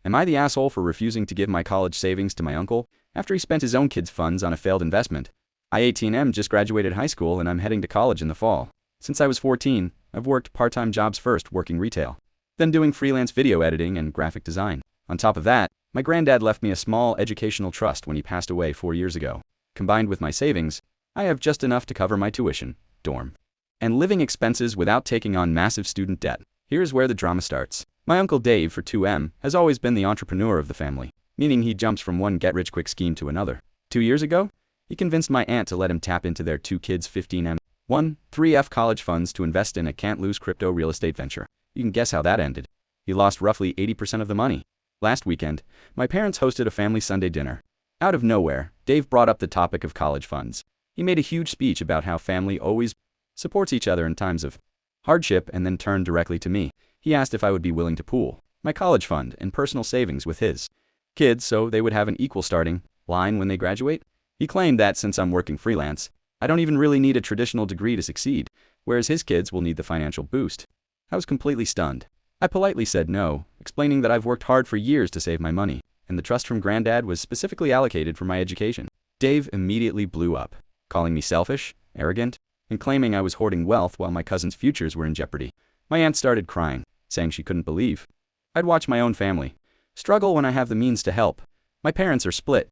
Am I the asshole for refusing to give my college savings to my uncle after he spent his own kids' funds on a failed investment? I 18M just graduated high school and I'm heading to college in the fall. Since I was 14, I've worked part-time jobs, first working retail, then doing freelance video editing and graphic design. On top of that, my granddad left me a small educational trust when he passed away 4 years ago. Combined with my savings, I have just enough to cover my tuition, dorm, and living expenses without taking on massive student debt. Here's where the drama starts. My uncle Dave, for 2M, has always been the entrepreneur of the family, meaning he jumps from one get-rich-quick scheme to another. 2 years ago, he convinced my aunt to let him tap into their two kids' 15M, 3F college funds to invest in a can't-lose crypto real estate venture. You can guess how that ended. He lost roughly 80% of the money. Last weekend, my parents hosted a family Sunday dinner. Out of nowhere, Dave brought up the topic of college funds. He made a huge speech about how family always supports each other in times of hardship, and then turned directly to me. He asked if I would be willing to pool my college fund and personal savings with his kids so they would have an equal starting line when they graduate. He claimed that since I'm working freelance, I don't even really need a traditional degree to succeed, whereas his kids will need the financial boost. I was completely stunned. I politely said no, explaining that I've worked hard for years to save my money, and the trust from Granddad was specifically allocated for my education. Dave immediately blew up, calling me selfish, arrogant, and claiming I was hoarding wealth while my cousin's futures were in jeopardy. My aunt started crying, saying she couldn't believe I'd watch my own family struggle when I have the means to help. My parents are split.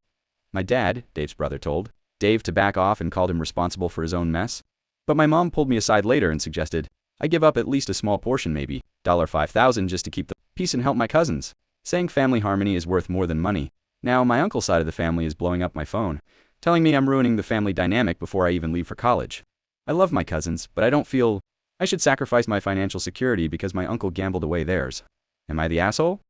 My dad, Dave's brother, told Dave to back off and called him responsible for his own mess. But my mom pulled me aside later and suggested I give up at least a small portion, maybe $5,000, just to keep the peace and help my cousins, saying family harmony is worth more than money. Now my uncle's side of the family is blowing up my phone, telling me I'm ruining the family dynamic before I even leave for college. I love my cousins, but I don't feel I should sacrifice my financial security because my uncle gambled away theirs. Am I the asshole?